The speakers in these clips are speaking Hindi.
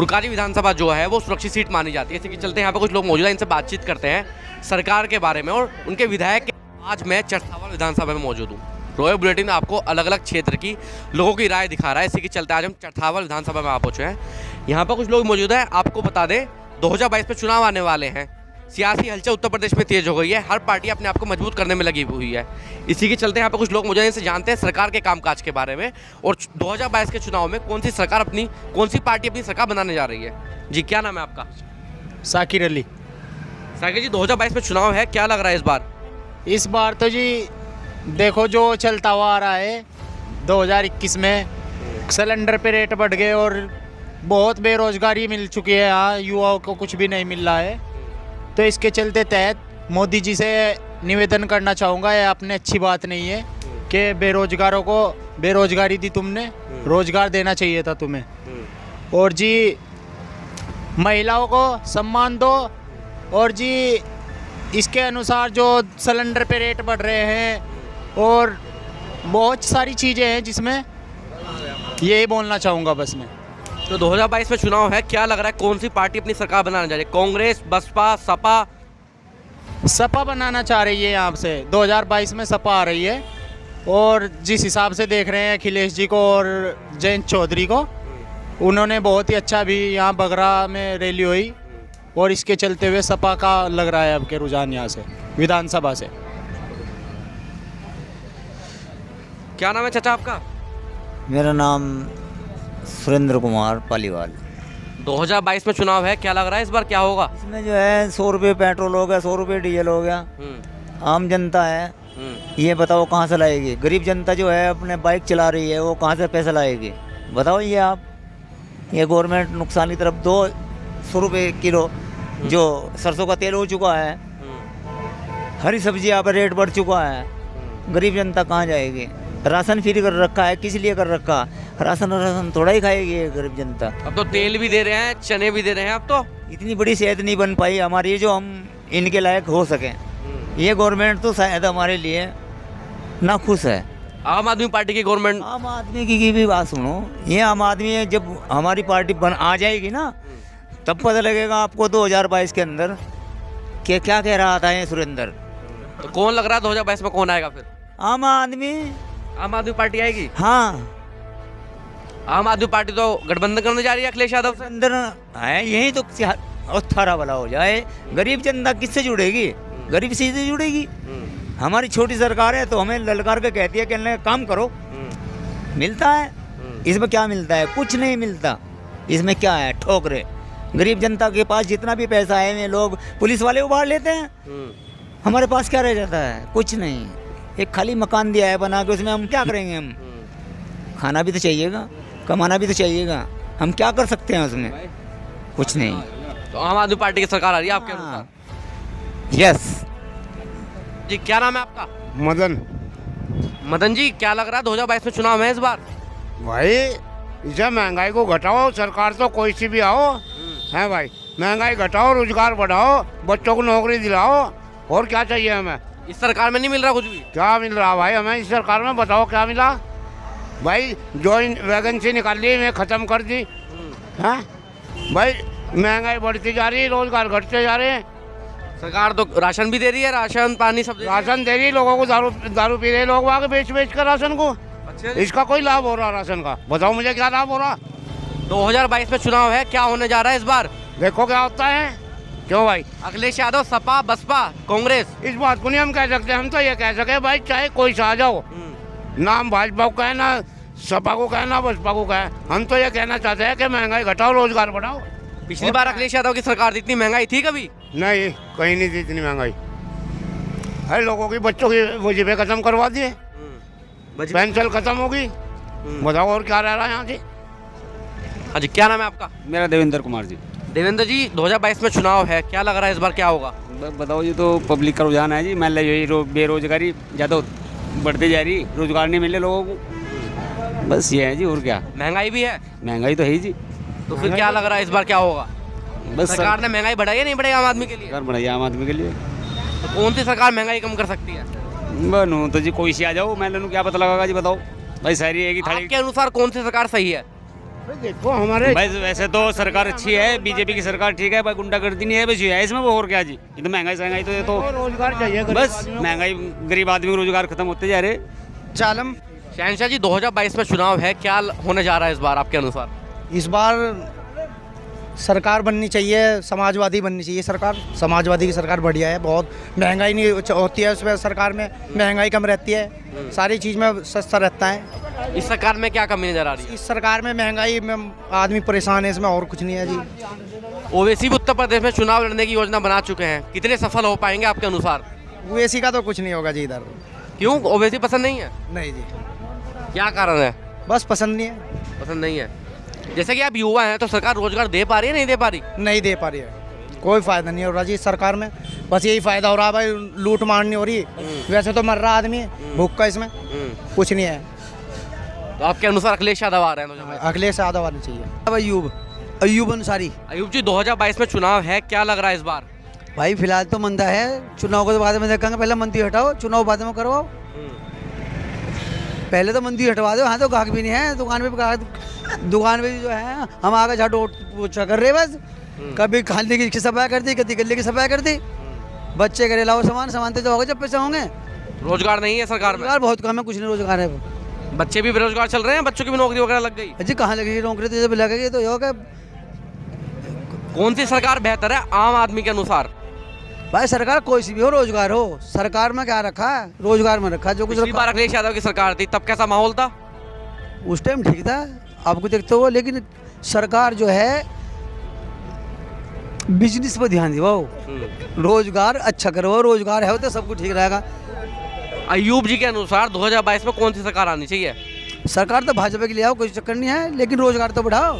पुरकारी विधानसभा जो है वो सुरक्षित सीट मानी जाती है। इसी के चलते यहाँ पे कुछ लोग मौजूद हैं, इनसे बातचीत करते हैं सरकार के बारे में और उनके विधायक के। आज मैं चरथावल विधानसभा में मौजूद हूँ। रॉयल बुलेटिन आपको अलग अलग क्षेत्र की लोगों की राय दिखा रहा है। इसी के चलते आज हम चरथावल विधानसभा में आ पहुँचे हैं। यहाँ पर कुछ लोग मौजूद हैं। आपको बता दें 2022 में चुनाव आने वाले हैं। सियासी हलचल उत्तर प्रदेश में तेज हो गई है। हर पार्टी अपने आप को मजबूत करने में लगी हुई है। इसी के चलते यहाँ पर कुछ लोग मौजूद हैं, इनसे जानते हैं सरकार के कामकाज के बारे में और 2022 के चुनाव में कौन सी पार्टी अपनी सरकार बनाने जा रही है। जी क्या नाम है आपका? साकिर अली। साकिर जी 2022 में चुनाव है, क्या लग रहा है इस बार? इस बार तो जी देखो जो चलता हुआ आ रहा है 2021 में सिलेंडर पे रेट बढ़ गए और बहुत बेरोजगारी मिल चुकी है। यहाँ युवाओं को कुछ भी नहीं मिल रहा है। तो इसके चलते तहत मोदी जी से निवेदन करना चाहूँगा, ये अपने अच्छी बात नहीं है कि बेरोजगारों को बेरोजगारी दी तुमने, रोजगार देना चाहिए था तुम्हें। और जी महिलाओं को सम्मान दो। और जी इसके अनुसार जो सिलेंडर पे रेट बढ़ रहे हैं और बहुत सारी चीज़ें हैं जिसमें यही बोलना चाहूँगा बस मैं। तो 2022 में चुनाव है, क्या लग रहा है कौन सी पार्टी अपनी सरकार बनाने जा रही है? कांग्रेस, बसपा, सपा? सपा बनाना चाह रही है यहाँ से। 2022 में सपा आ रही है और जिस हिसाब से देख रहे हैं अखिलेश जी को और जयंत चौधरी को, उन्होंने बहुत ही अच्छा भी यहाँ बगरा में रैली हुई और इसके चलते हुए सपा का लग रहा है अब के रुझान यहाँ से विधानसभा से। क्या नाम है चाचा आपका? मेरा नाम सुरेंद्र कुमार पालीवाल। 2022 में चुनाव है, क्या लग रहा है इस बार क्या होगा? इसमें जो है 100 रुपये पेट्रोल हो गया, 100 रुपये डीजल हो गया। आम जनता है, ये बताओ कहाँ से लाएगी? गरीब जनता जो है अपने बाइक चला रही है, वो कहाँ से पैसा लाएगी बताओ? ये आप ये गवर्नमेंट नुकसान की तरफ 200 रुपये किलो जो सरसों का तेल हो चुका है, हरी सब्जियाँ पर रेट बढ़ चुका है, गरीब जनता कहाँ जाएगी? राशन फ्री कर रखा है, किस लिए कर रखा? राशन थोड़ा ही खाएगी गरीब जनता। अब तो तेल भी दे रहे हैं, चने भी दे रहे हैं। अब तो इतनी बड़ी सेहत नहीं बन पाई हमारी जो हम इनके लायक हो सकें। ये गवर्नमेंट तो शायद हमारे लिए ना खुश है। आम आदमी पार्टी की गवर्नमेंट। आम आदमी की भी बात सुनो, ये आम आदमी जब हमारी पार्टी बन आ जाएगी ना, तब पता लगेगा आपको 2022 के अंदर कि क्या कह रहा था ये सुरेंद्र। तो कौन लग रहा है 2022 में कौन आएगा फिर? आम आदमी पार्टी आएगी। हाँ, आम आदमी पार्टी तो गठबंधन करने जा रही है अखिलेश यादव से। अंदर है यही तो थारा भला हो जाए। गरीब जनता किससे जुड़ेगी? गरीब से जुड़ेगी। हमारी छोटी सरकार है तो हमें ललकार के कहती है कि काम करो। मिलता है इसमें? क्या मिलता है? कुछ नहीं मिलता। इसमें क्या है? ठोकरे। गरीब जनता के पास जितना भी पैसा है वे लोग पुलिस वाले उबार लेते हैं। हमारे पास क्या रह जाता है? कुछ नहीं। एक खाली मकान दिया है बना के, उसमें हम क्या करेंगे? हम खाना भी तो चाहिएगा, कमाना भी तो चाहिएगा। हम क्या कर सकते हैं उसमें? कुछ नहीं। तो आम आदमी पार्टी की सरकार आ रही है आपके अनुसार? यस। जी क्या नाम है आपका? मदन। मदन जी क्या लग रहा है 2022 में चुनाव है इस बार? भाई इसे महंगाई को घटाओ, सरकार तो कोई सी भी आओ है भाई, महंगाई घटाओ, रोजगार बढ़ाओ, बच्चों को नौकरी दिलाओ, और क्या चाहिए हमें? इस सरकार में नहीं मिल रहा कुछ भी? क्या मिल रहा भाई हमें इस सरकार में? बताओ क्या मिला भाई? जो वैकेंसी निकाली मैं ख़त्म कर दी है भाई। महंगाई बढ़ती जा रही है, रोजगार घटते जा रहे हैं। सरकार तो राशन भी दे रही है, राशन पानी सब राशन दे रही है लोगों को, दारू पी रहे लोग आगे बेच कर राशन को। इसका कोई लाभ हो रहा राशन का? बताओ मुझे क्या लाभ हो रहा? 2022 में चुनाव है, क्या होने जा रहा है इस बार? देखो क्या होता है। क्यों भाई? अखिलेश यादव, सपा, बसपा, कांग्रेस? इस बात को नहीं हम कह सकते। हम तो ये कह सके भाई चाहे कोई सा आ जाओ, नाम भाजपा को कहे, ना सपा को कहे, ना बसपा को कहे, हम तो ये कहना चाहते हैं कि महंगाई घटाओ, रोजगार बढ़ाओ। पिछली बार अखिलेश यादव की सरकार इतनी महंगाई थी कभी? नहीं, कहीं नहीं थी इतनी महंगाई। हर लोगों की बच्चों की वजीफे खत्म करवा दिए, पेंशन खत्म होगी। बताओ और क्या रह रहा है यहाँ से? हाँ जी क्या नाम है आपका? मेरा देवेंद्र कुमार जी। देवेंद्र जी 2022 में चुनाव है, क्या लग रहा है इस बार क्या होगा? बताओ जी, तो पब्लिक का रुझान है जी। मान लीजिए बेरोजगारी ज़्यादा बढ़ती जा रही, रोजगार नहीं मिल रहे लोगों को, बस ये है जी। और क्या? महंगाई भी है? महंगाई तो है ही जी। तो फिर क्या लग रहा है इस बार क्या होगा? बस सरकार ने महंगाई बढ़ाई है नहीं बढ़ाई आम आदमी के लिए? सरकार बढ़ाई आम आदमी के लिए। तो कौन सी सरकार महंगाई कम कर सकती है? बनू तो जी कोई सी आ जाओ, मैं क्या पता लगा जी। बताओ भाई, सारी है कि आपके अनुसार कौन सी सरकार सही है? देखो हमारे भाई वैसे तो सरकार अच्छी है, बीजेपी की सरकार ठीक है, भाई गुंडागर्दी नहीं है, बस ये है इसमें, वो और क्या जी। ये तो महंगाई तो ये तो रोजगार चाहिए बस महंगाई, गरीब आदमी को रोजगार खत्म होते जा रहे। चालम शहनशाह जी 2022 में चुनाव है, क्या होने जा रहा है इस बार आपके अनुसार? इस बार सरकार बननी चाहिए, समाजवादी बननी चाहिए सरकार। समाजवादी की सरकार बढ़िया है, बहुत महंगाई नहीं होती है उसमें, सरकार में महंगाई कम रहती है, सारी चीज़ में सस्ता रहता है। इस सरकार में क्या कमी नजर आ रही है? इस सरकार में महंगाई में आदमी परेशान है, इसमें और कुछ नहीं है जी। ओवैसी भी उत्तर प्रदेश में चुनाव लड़ने की योजना बना चुके हैं, कितने सफल हो पाएंगे आपके अनुसार? ओवैसी का तो कुछ नहीं होगा जी इधर। क्यों, ओवैसी पसंद नहीं है? नहीं जी, क्या कारण है? बस पसंद नहीं है। पसंद नहीं है। जैसे कि आप युवा हैं तो सरकार रोजगार दे पा रही है, नहीं दे पा रही? नहीं दे पा रही है, कोई फ़ायदा नहीं हो रहा जी इस सरकार में। बस यही फ़ायदा हो रहा है भाई, लूट मार नहीं हो रही। वैसे तो मर रहा आदमी भूख का, इसमें कुछ नहीं है। तो आपके अनुसार अखिलेश यादव आ रहे हैं? तो अखिलेश यादव आना चाहिए। अयूब अंसारी। अयूब जी 2022 में चुनाव है, क्या लग रहा है इस बार? भाई फिलहाल तो मंदा है, चुनाव को तो बाद में देखेंगे, पहले मंदी हटाओ, चुनाव बाद में करवाओ। पहले तो मंदी हटवा दो। हाँ तो गाहक भी नहीं है दुकान पे भी जो है, हम आगे झाड़ू पोछा कर रहे बस। कभी खाने की सफाई कर दी, कभी गले की सफाई कर दी। बच्चे करे लाओ सामान तो होगा जब पैसे होंगे। रोजगार नहीं है सरकार में? रोजगार बहुत कम है, कुछ नहीं रोजगार है। बच्चे भी बेरोजगार चल रहे हैं, बच्चों की भी नौकरी वगैरह लग गई? जी कहाँ लगेगी नौकरी, तो जब लगेगी तो ये होगा। कौन सी सरकार बेहतर है आम आदमी के अनुसार? भाई सरकार कोई सी भी हो, रोजगार हो। सरकार में क्या रखा है, रोजगार में रखा। जो कुछ पिछली बार अखिलेश यादव की सरकार थी तब कैसा माहौल था? उस टाइम ठीक था, आपको देखते हो। लेकिन सरकार जो है बिजनेस पर ध्यान दिवाओ, रोजगार अच्छा करो। रोजगार है तो सब कुछ ठीक रहेगा। अयूब जी के अनुसार 2022 में कौन सी सरकार आनी चाहिए? सरकार तो भाजपा के लिए आओ, कोई चक्कर नहीं है, लेकिन रोजगार तो बढ़ाओ।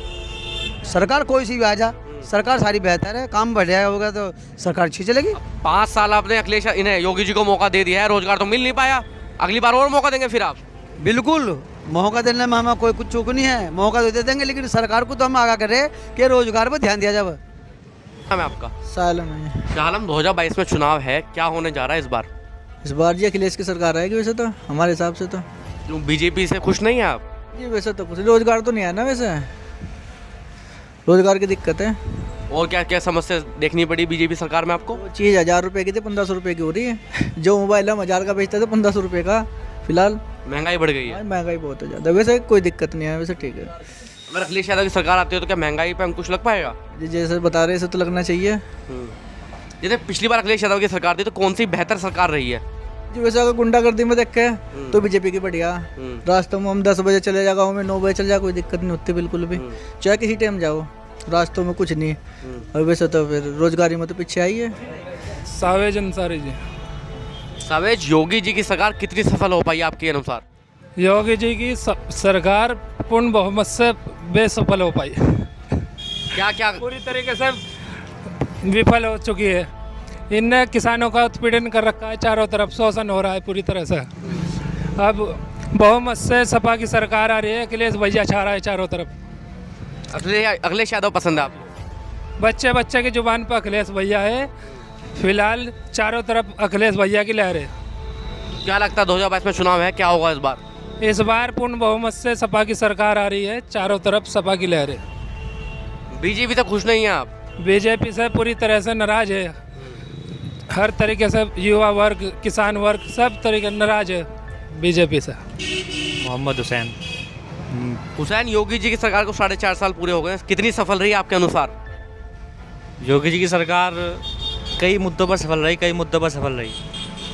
सरकार कोई सी भी आ जा, सरकार सारी बेहतर है। काम बढ़िया होगा तो सरकार अच्छी चलेगी। 5 साल आपने अखिलेश इन्हें योगी जी को मौका दे दिया है, रोजगार तो मिल नहीं पाया, अगली बार और मौका देंगे फिर आप? बिल्कुल, मौका देने में हमें कोई कुछ चूक नहीं है, मौका तो दे देंगे, लेकिन सरकार को तो हम आगाह करें कि रोजगार पर ध्यान दिया जाए। नाम है आपका? सालम है। शाहलम 2022 में चुनाव है, क्या होने जा रहा है इस बार? इस बार जी अखिलेश की सरकार आएगी वैसे तो, हमारे हिसाब से तो। क्यों, बीजेपी से खुश नहीं है आप? जी वैसे तो कुछ रोजगार तो नहीं है ना, वैसे रोजगार की दिक्कत है। और क्या क्या समस्या देखनी पड़ी बीजेपी सरकार में आपको? वो चीज़ 1000 रुपये की थी 1500 रुपये की हो रही है। जो मोबाइल हम 1000 का बेचते थे 1500 रुपये का फिलहाल। महंगाई बढ़ गई है। महंगाई बहुत है ज़्यादा, वैसे कोई दिक्कत नहीं है, वैसे ठीक है। अगर अखिलेश यादव की सरकार आती है तो क्या महंगाई पे अंकुश लग पाएगा? जी जैसे बता रहे, इसे तो लगना चाहिए। जैसे पिछली बार अखिलेश यादव की सरकार थी तो कौन सी बेहतर सरकार रही है? जी वैसे अगर गुंडागर्दी में देखे तो बीजेपी की बढ़िया। रास्तों में हम 10 बजे चले जाओ, गाँव में 9 बजे चले जाओ, कोई दिक्कत नहीं होती बिल्कुल भी। चाहे किसी टाइम जाओ, रास्तों में कुछ नहीं। और वैसे तो फिर रोजगारी में तो पीछे आई है। सावेज अंसारी जी। सावेज, योगी जी की सरकार कितनी सफल हो पाई आपके अनुसार? योगी जी की सरकार पूर्ण बहुमत से बेसफल हो पाई, क्या क्या? पूरी तरीके से विफल हो चुकी है। इनने किसानों का उत्पीड़न कर रखा है, चारों तरफ शोषण हो रहा है पूरी तरह से। अब बहुमत से सपा की सरकार आ रही है, अखिलेश भैया छा रहा है चारों तरफ। अखिलेश यादव पसंद है आपको? बच्चे बच्चे की जुबान पर अखिलेश भैया है, फिलहाल चारों तरफ अखिलेश भैया की लहर है। क्या लगता है 2022 में चुनाव है, क्या होगा इस बार? इस बार पूर्ण बहुमत से सपा की सरकार आ रही है, चारों तरफ सपा की लहर है। बीजेपी से खुश नहीं है आप? बीजेपी से पूरी तरह से नाराज है, हर तरीके से युवा वर्ग, किसान वर्ग, सब तरीके नाराज है बीजेपी से। मोहम्मद हुसैन। हुसैन, योगी जी की सरकार को 4.5 साल पूरे हो गए, कितनी सफल रही आपके अनुसार? योगी जी की सरकार कई मुद्दों पर सफल रही, कई मुद्दों पर सफल रही।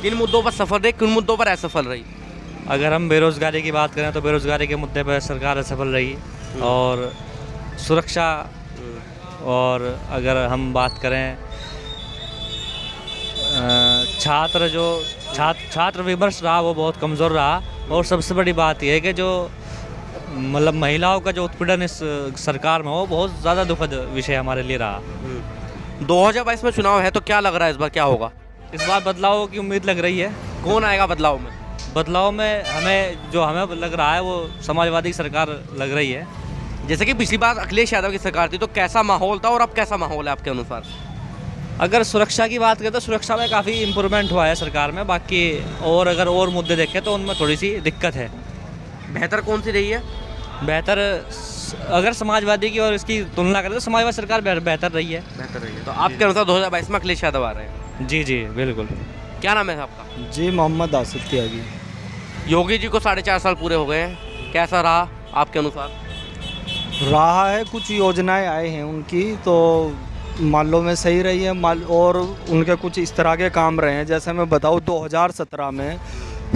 किन मुद्दों पर सफल रही, किन मुद्दों पर असफल रही? अगर हम बेरोज़गारी की बात करें तो बेरोज़गारी के मुद्दे पर सरकार असफल रही, और सुरक्षा, और अगर हम बात करें छात्र विमर्श रहा, वो बहुत कमज़ोर रहा। और सबसे बड़ी बात यह है कि जो मतलब महिलाओं का जो उत्पीड़न इस सरकार में, वो बहुत ज़्यादा दुखद विषय हमारे लिए रहा। 2022 में चुनाव है तो क्या लग रहा है इस बार क्या होगा? इस बार बदलाव की उम्मीद लग रही है। कौन आएगा बदलाव में? बदलाव में हमें लग रहा है वो समाजवादी सरकार लग रही है। जैसे कि पिछली बार अखिलेश यादव की सरकार थी तो कैसा माहौल था और अब कैसा माहौल है आपके अनुसार? अगर सुरक्षा की बात करें तो सुरक्षा में काफ़ी इम्प्रूवमेंट हुआ है सरकार में, बाकी और अगर और मुद्दे देखें तो उनमें थोड़ी सी दिक्कत है। बेहतर कौन सी रही है? बेहतर अगर समाजवादी की और इसकी तुलना करें तो समाजवादी सरकार बेहतर रही है। बेहतर रही है। तो आपके अनुसार 2022 में अखिलेश यादव आ रहे हैं? जी जी बिल्कुल। क्या नाम है आपका? जी मोहम्मद आसिफ त्यागी। योगी जी को 4.5 साल पूरे हो गए हैं, कैसा रहा आपके अनुसार? रहा है, कुछ योजनाएं आए हैं उनकी तो मान लो में सही रही है, और उनके कुछ इस तरह के काम रहे हैं। जैसे मैं बताऊँ 2017 में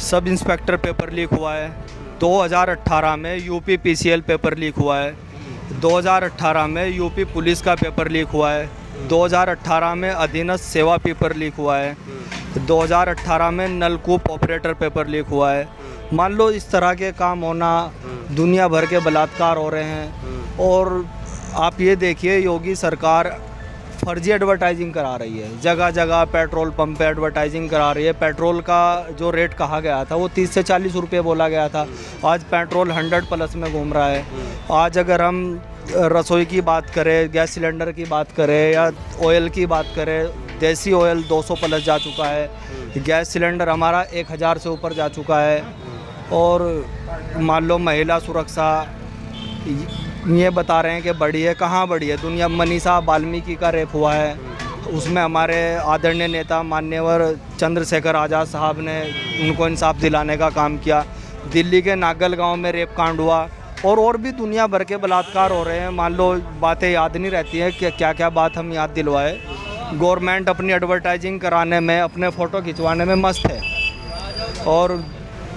सब इंस्पेक्टर पेपर लीक हुआ है, 2018 में यूपी पीसीएल पेपर लीक हुआ है, 2018 में यूपी पुलिस का पेपर लीक हुआ है, 2018 में अधीनस्थ सेवा पेपर लीक हुआ है, 2018 में नलकूप ऑपरेटर पेपर लीक हुआ है। मान लो इस तरह के काम होना, दुनिया भर के बलात्कार हो रहे हैं। और आप ये देखिए योगी सरकार फर्जी एडवर्टाइजिंग करा रही है, जगह जगह पेट्रोल पंप पे एडवर्टाइजिंग करा रही है। पेट्रोल का जो रेट कहा गया था वो 30 से 40 रुपये बोला गया था, आज पेट्रोल 100+ में घूम रहा है। आज अगर हम रसोई की बात करें, गैस सिलेंडर की बात करें या ऑयल की बात करें, देसी ऑयल 200+ जा चुका है, गैस सिलेंडर हमारा 1000 से ऊपर जा चुका है। और मान लो महिला सुरक्षा ये बता रहे हैं कि बढ़ी है, कहाँ बढ़ी है? दुनिया मनीषा वाल्मीकि का रेप हुआ है, उसमें हमारे आदरणीय नेता मान्यवर चंद्रशेखर आज़ाद साहब ने उनको इंसाफ दिलाने का काम किया। दिल्ली के नागल गांव में रेप कांड हुआ, और भी दुनिया भर के बलात्कार हो रहे हैं। मान लो बातें याद नहीं रहती हैं कि क्या क्या बात हम याद दिलवाए। गवर्नमेंट अपनी एडवर्टाइजिंग कराने में, अपने फ़ोटो खिंचवाने में मस्त है, और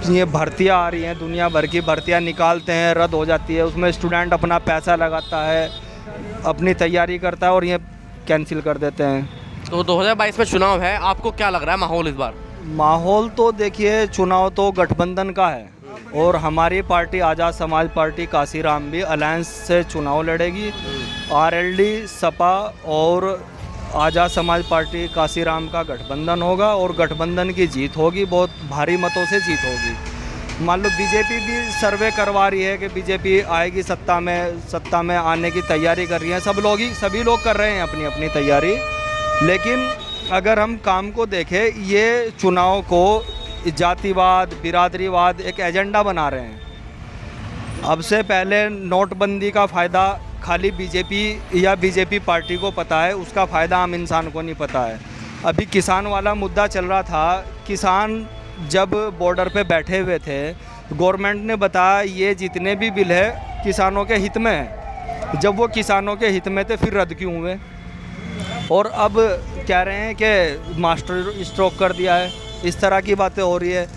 ये भर्तियाँ आ रही हैं, दुनिया भर की भर्तियाँ निकालते हैं, रद्द हो जाती है, उसमें स्टूडेंट अपना पैसा लगाता है, अपनी तैयारी करता है और ये कैंसिल कर देते हैं। तो 2022 में चुनाव है, आपको क्या लग रहा है माहौल इस बार? माहौल तो देखिए, चुनाव तो गठबंधन का है, और हमारी पार्टी आज़ाद समाज पार्टी काशीराम भी अलायंस से चुनाव लड़ेगी। आरएलडी, सपा और आज़ाद समाज पार्टी काशीराम का गठबंधन होगा, और गठबंधन की जीत होगी, बहुत भारी मतों से जीत होगी। मान लो बीजेपी भी सर्वे करवा रही है कि बीजेपी आएगी सत्ता में आने की तैयारी कर रही है। सभी लोग कर रहे हैं अपनी अपनी तैयारी। लेकिन अगर हम काम को देखें, ये चुनाव को जातिवाद, बिरादरीवाद एक एजेंडा बना रहे हैं। अब से पहले नोटबंदी का फ़ायदा खाली बीजेपी या बीजेपी पार्टी को पता है, उसका फ़ायदा आम इंसान को नहीं पता है। अभी किसान वाला मुद्दा चल रहा था, किसान जब बॉर्डर पे बैठे हुए थे, गवर्नमेंट ने बताया ये जितने भी बिल है किसानों के हित में है। जब वो किसानों के हित में थे फिर रद्द क्यों हुए? और अब कह रहे हैं कि मास्टर स्ट्रोक कर दिया है, इस तरह की बातें हो रही है।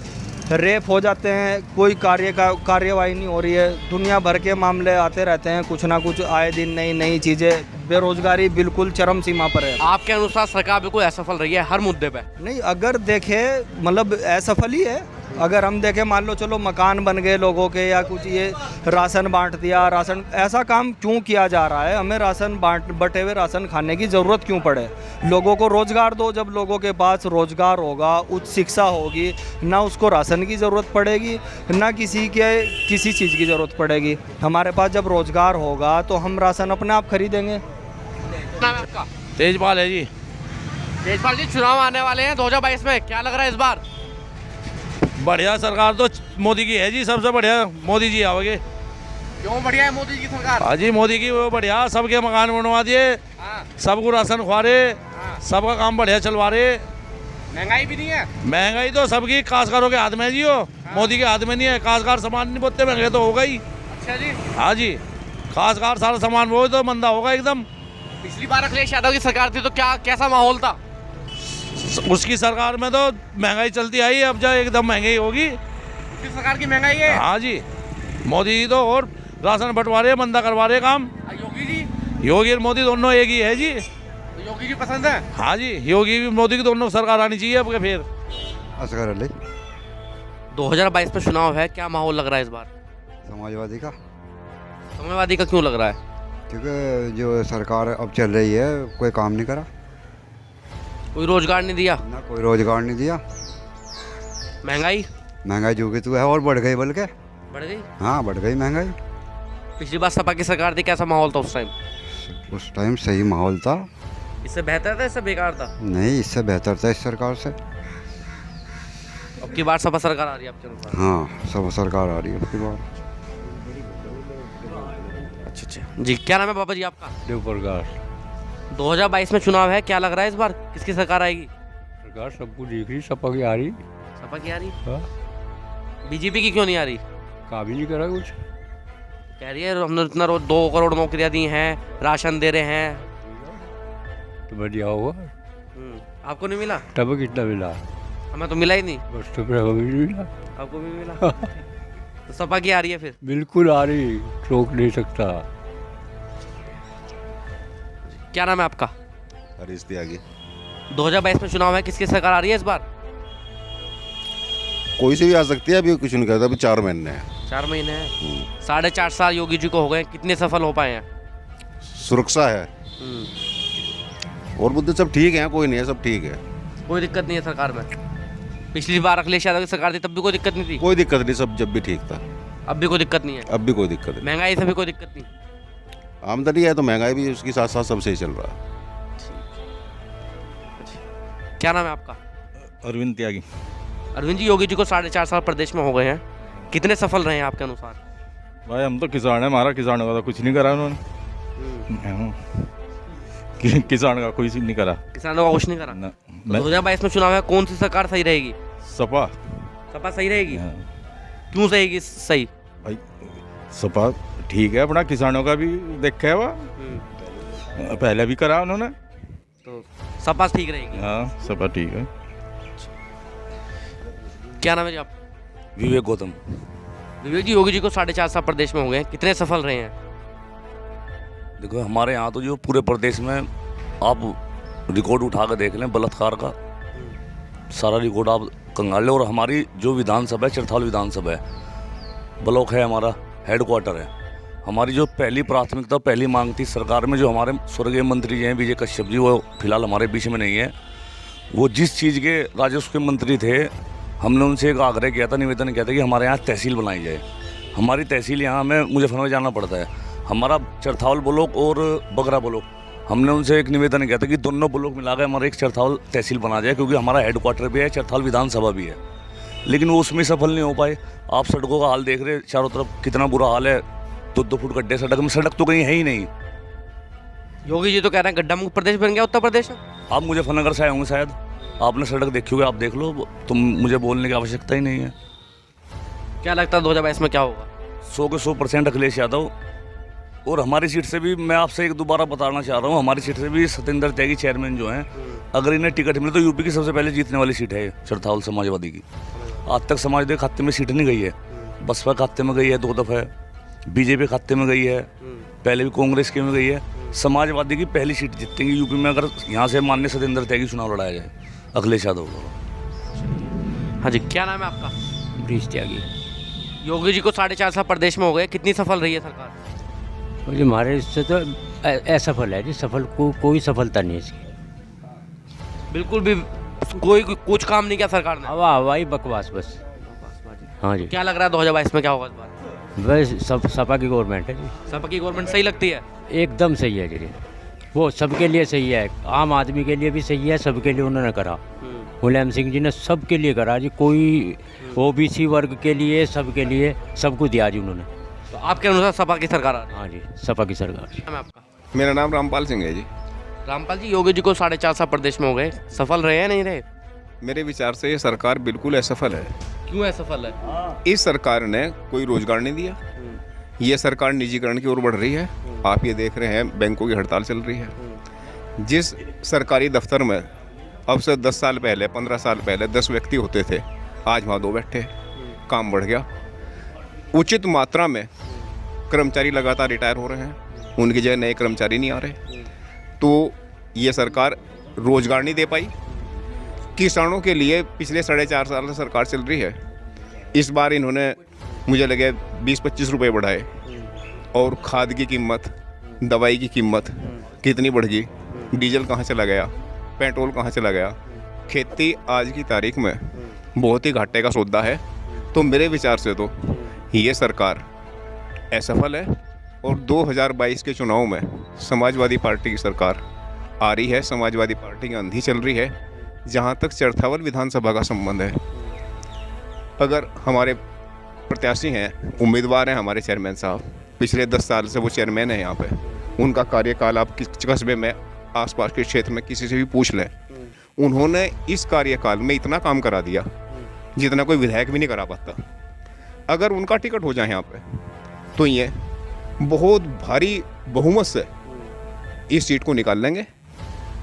रेप हो जाते हैं, कोई कार्यवाही नहीं हो रही है। दुनिया भर के मामले आते रहते हैं, कुछ ना कुछ आए दिन नई चीज़ें। बेरोजगारी बिल्कुल चरम सीमा पर है। आपके अनुसार सरकार बिल्कुल असफल रही है हर मुद्दे पे? नहीं, अगर देखें मतलब असफल ही है। अगर हम देखें, मान लो चलो मकान बन गए लोगों के, या कुछ ये राशन बांट दिया, राशन ऐसा काम क्यों किया जा रहा है? हमें राशन बटे हुए राशन खाने की ज़रूरत क्यों पड़े? लोगों को रोज़गार दो, जब लोगों के पास रोज़गार होगा, उच्च शिक्षा होगी, ना उसको राशन की ज़रूरत पड़ेगी, ना किसी चीज़ की ज़रूरत पड़ेगी। हमारे पास जब रोज़गार होगा तो हम राशन अपने आप खरीदेंगे। नाम है आपका? तेजपाल है जी। तेजपाल जी, चुनाव आने वाले हैं 2022 में, क्या लग रहा है इस बार? बढ़िया सरकार तो मोदी की है जी, सबसे बढ़िया मोदी जी आओगे। क्यों बढ़िया है मोदी की सरकार? हाँ जी, मोदी की वो बढ़िया, सबके मकान बनवा दिए, सबको राशन खुआ रहे, सबका काम बढ़िया चलवा रहे। महंगाई भी नहीं है? महंगाई तो सबकी काश्तकारों के हाथ में है जी, वो मोदी के हाथ में नहीं है। काश्तकार सामान नहीं बोते, महंगे तो होगा ही। अच्छा जी। हाँ जी, काश्तकार सारा सामान वो तो मंदा होगा एकदम। पिछली बार अखिलेश यादव की सरकार थी तो कैसा माहौल था? उसकी सरकार में तो महंगाई चलती आई, अब जो एकदम महंगाई होगी। उसकी सरकार की महंगाई है? हाँ जी, मोदी जी तो और राशन बंटवा मंदा करवा रहे काम। योगी जी? योगी और मोदी दोनों एक ही है जी। तो योगी जी पसंद है? हाँ जी, योगी भी मोदी की दोनों सरकार आनी चाहिए अब के। फिर असगर अली। 2022 में चुनाव है, क्या माहौल लग रहा है इस बार? समाजवादी का। समाजवादी का क्यों लग रहा है? क्योंकि जो सरकार अब चल रही है कोई काम नहीं करा, कोई रोजगार नहीं दिया, ना कोई रोजगार नहीं दिया। महंगाई जो कि तो है और बढ़ गई, बल्कि बढ़ गई। हाँ, बढ़ गई महंगाई। पिछली बार सपा की सरकार थी, कैसा माहौल था उस टाइम? उस टाइम सही माहौल था। इससे बेहतर था, इससे बेकार था? नहीं, इससे बेहतर था इस सरकार से। अब की बार सपा सरकार आ रही है आपके अनुसार? हाँ, सब सरकार आ रही है अब की बार। अच्छा अच्छा जी, क्या नाम है बाबा जी आपका? देव प्रकाश। 2022 में चुनाव है, क्या लग रहा है इस बार किसकी सरकार आएगी? सरकार सबको देख रही, सपा की आ रही। सपा की आ रही? हाँ। बीजेपी की क्यों नहीं आ रही? काम ही नहीं करा कुछ। कह रही है हमने इतना 2 करोड़ नौकरियां दी हैं, राशन दे रहे हैं। तो बढ़िया होगा। आपको नहीं मिला? तब कितना मिला? हमें तो मिला ही नहीं। बस तो फिर हमें भी मिला। आपको भी मिला? तो सपा की आ रही है फिर? बिल्कुल आ रही, रोक नहीं सकता। क्या नाम है आपका? हरीश त्यागी। 2022 में चुनाव है, किसकी सरकार आ रही है इस बार? कोई से भी आ सकती है, अभी कुछ नहीं करता, अभी 4 महीने हैं। 4 महीने हैं। 4.5 साल योगी जी को हो गए, कितने सफल हो पाए हैं? सुरक्षा है और मुद्दे सब ठीक हैं, कोई नहीं है, सब ठीक है, कोई दिक्कत नहीं है सरकार में। पिछली बार अखिलेश यादव की सरकार थी तब भी कोई दिक्कत नहीं थी? कोई दिक्कत नहीं, सब जब भी ठीक था। अब भी कोई दिक्कत नहीं है? अब भी कोई दिक्कत नहीं। महंगाई से भी कोई दिक्कत नहीं? आमदनी है तो महंगाई भी उसके साथ साथ सब सही चल रहा है। क्या नाम है आपका? अरविंद त्यागी। अरविंद जी, योगी जी को 4.5 साल प्रदेश में हो गए हैं, कितने सफल रहे हैं आपके अनुसार? भाई हम तो किसान है, हमारा किसान का तो कुछ नहीं करा उन्होंने। किसान का कोई नहीं करा। किसानों का कुछ नहीं करा? 2022 में चुनाव है, कौन सी सरकार सही रहेगी? सपा। सपा सही रहेगी? क्यों रहेगी सही? भाई सपा ठीक है, अपना किसानों का भी देखा है, वो पहले भी करा उन्होंने, तो सपा ठीक रहेगी? हाँ सपा ठीक है। क्या नाम है जी आप? विवेक गौतम। विवेक जी, योगी जी को 4.5 साल प्रदेश में हो गए, कितने सफल रहे हैं? देखो हमारे यहाँ तो जो पूरे प्रदेश में आप रिकॉर्ड उठा कर देख लें, बलात्कार का सारा रिकॉर्ड आप कंगाल लें। और हमारी जो विधानसभा है, चरथाल विधानसभा है, ब्लॉक है, हमारा हेडक्वार्टर है। हमारी जो पहली प्राथमिकता, पहली मांग थी सरकार में, जो हमारे स्वर्गीय मंत्री जी हैं विजय कश्यप जी, वो फिलहाल हमारे बीच में नहीं है, वो जिस चीज़ के राजस्व के मंत्री थे, हमने उनसे एक आग्रह किया था, निवेदन किया था कि हमारे यहाँ तहसील बनाई जाए। हमारी तहसील यहाँ हमें मुजफ्फरनगर जाना पड़ता है, हमारा चरथावल ब्लॉक और बगरा ब्लॉक, हमने उनसे एक निवेदन किया था कि दोनों ब्लॉक मिला कर हमारा एक चरथावल तहसील बना जाए, क्योंकि हमारा हेडक्वार्टर भी है, चरथावल विधानसभा भी है। लेकिन वो उसमें सफल नहीं हो पाए। आप सड़कों का हाल देख रहे, चारों तरफ कितना बुरा हाल है, 2-2 फुट गड्ढे सड़क में, सड़क तो कहीं है ही नहीं। योगी जी तो कह रहे हैं गड्ढा मुक्त प्रदेश बन गया उत्तर प्रदेश। आप मुजफ्फरनगर से आए होंगे शायद, आपने सड़क देखी होगी, आप देख लो, तुम मुझे बोलने की आवश्यकता ही नहीं है। क्या लगता है 2022 में क्या होगा? 100 के 100% अखिलेश यादव। और हमारी सीट से भी मैं आपसे एक दोबारा बताना चाह रहा हूँ, हमारी सीट से भी सत्येंद्र त्यागी चेयरमैन जो हैं, अगर इन्हें टिकट मिले तो यूपी की सबसे पहले जीतने वाली सीट है चरथावल समाजवादी की। आज तक समाजवादी खाते में सीट नहीं गई है, बसपा खाते में गई है 2 दफ़ा, बीजेपी खाते में गई है, पहले भी कांग्रेस के में गई है। समाजवादी की पहली सीट जीतेंगी यूपी में, अगर यहाँ से माननीय सत्येंद्र त्यागी चुनाव लड़ाया जाए अखिलेश यादव को। हाँ जी, क्या नाम है आपका? ब्रिज त्यागी। योगी जी को 4.5 साल प्रदेश में हो गए, कितनी सफल रही है सरकार? जी हमारे इससे तो असफल है जी, सफल कोई सफलता नहीं है इसकी, बिल्कुल भी कोई कुछ काम नहीं किया सरकार ने, हवाई बकवास बस। हाँ जी। क्या लग रहा है 2022 में क्या होगा इस बार? बस सपा की गवर्नमेंट है जी। सपा की गवर्नमेंट सही लगती है? एकदम सही है जी, वो सबके लिए सही है, आम आदमी के लिए भी सही है, सबके लिए उन्होंने करा। मुलायम सिंह जी ने सबके लिए करा जी, कोई ओबीसी वर्ग के लिए, सबके लिए, सबको दिया जी उन्होंने। तो आपके अनुसार सपा की सरकार आ रही है? हाँ जी, सपा की सरकार। नाम है आपका? मेरा नाम रामपाल सिंह है जी। रामपाल जी, योगी जी को 4.5 साल प्रदेश में हो गए, सफल रहे हैं नहीं रहे? मेरे विचार से ये सरकार बिल्कुल असफल है। क्यों असफल है? इस सरकार ने कोई रोजगार नहीं दिया, ये सरकार निजीकरण की ओर बढ़ रही है। आप ये देख रहे हैं बैंकों की हड़ताल चल रही है। जिस सरकारी दफ्तर में अब से 10 साल पहले, 15 साल पहले 10 व्यक्ति होते थे, आज वहाँ 2 बैठे, काम बढ़ गया। उचित मात्रा में कर्मचारी लगातार रिटायर हो रहे हैं, उनकी जगह नए कर्मचारी नहीं आ रहे, तो ये सरकार रोजगार नहीं दे पाई। किसानों के लिए पिछले 4.5 साल से सरकार चल रही है, इस बार इन्होंने मुझे लगे 20-25 रुपये बढ़ाए, और खाद की कीमत, दवाई की कीमत कितनी बढ़ गई, डीजल कहाँ चला गया, पेट्रोल कहाँ चला गया। खेती आज की तारीख में बहुत ही घाटे का सौदा है। तो मेरे विचार से तो ये सरकार असफल है, और 2022 के चुनाव में समाजवादी पार्टी की सरकार आ रही है। समाजवादी पार्टी की आंधी चल रही है। जहाँ तक चरथावल विधानसभा का संबंध है, अगर हमारे प्रत्याशी हैं, उम्मीदवार हैं हमारे चेयरमैन साहब, पिछले 10 साल से वो चेयरमैन है यहाँ पे। उनका कार्यकाल आप किस कस्बे में आसपास के क्षेत्र में किसी से भी पूछ लें, उन्होंने इस कार्यकाल में इतना काम करा दिया जितना कोई विधायक भी नहीं करा पाता। अगर उनका टिकट हो जाए यहाँ पे तो ये बहुत भारी बहुमत से इस सीट को निकाल लेंगे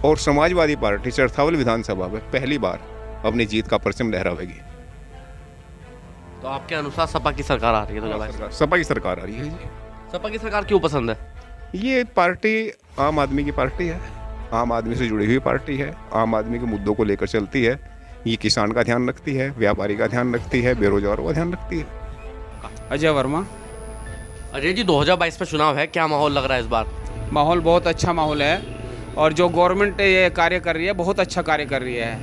और समाजवादी पार्टी चरथावल विधानसभा में पहली बार अपनी जीत का परचम लहरावेगी। तो आपके अनुसार सपा की सरकार आ रही है? तो सपा की सरकार आ रही है जी। सपा की सरकार क्यों पसंद है? ये पार्टी आम आदमी की पार्टी है, आम आदमी से जुड़ी हुई पार्टी है, आम आदमी के मुद्दों को लेकर चलती है। ये किसान का ध्यान रखती है, व्यापारी का ध्यान रखती है, बेरोजगारों का ध्यान रखती है। अजय वर्मा। अजय जी, 2022 में चुनाव है, क्या माहौल लग रहा है इस बार? माहौल बहुत अच्छा माहौल है और जो गवर्नमेंट ये कार्य कर रही है बहुत अच्छा कार्य कर रही है।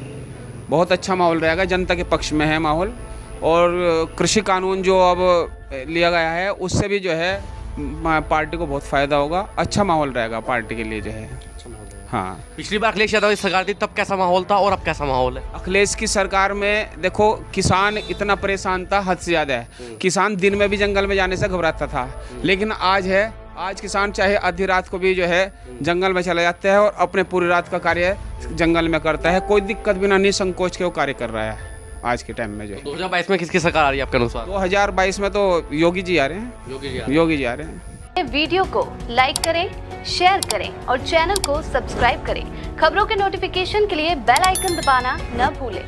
बहुत अच्छा माहौल रहेगा, जनता के पक्ष में है माहौल। और कृषि कानून जो अब लिया गया है उससे भी जो है पार्टी को बहुत फ़ायदा होगा। अच्छा माहौल रहेगा पार्टी के लिए जो है। हाँ, पिछली बार अखिलेश यादव की सरकार थी तब कैसा माहौल था और अब कैसा माहौल है? अखिलेश की सरकार में देखो किसान इतना परेशान था, हद से ज़्यादा है। किसान दिन में भी जंगल में जाने से घबराता था, लेकिन आज किसान चाहे आधी रात को भी जो है जंगल में चला जाता है और अपने पूरी रात का कार्य जंगल में करता है। कोई दिक्कत बिना निसंकोच के वो कार्य कर रहा है आज के टाइम में जो है। 2022 में किसकी सरकार आ रही है आपके अनुसार? 2022 में तो योगी जी आ रहे हैं। योगी जी आ रहे हैं। वीडियो को लाइक करें, शेयर करें और चैनल को सब्सक्राइब करें। खबरों के नोटिफिकेशन के लिए बेल आइकन दबाना न भूलें।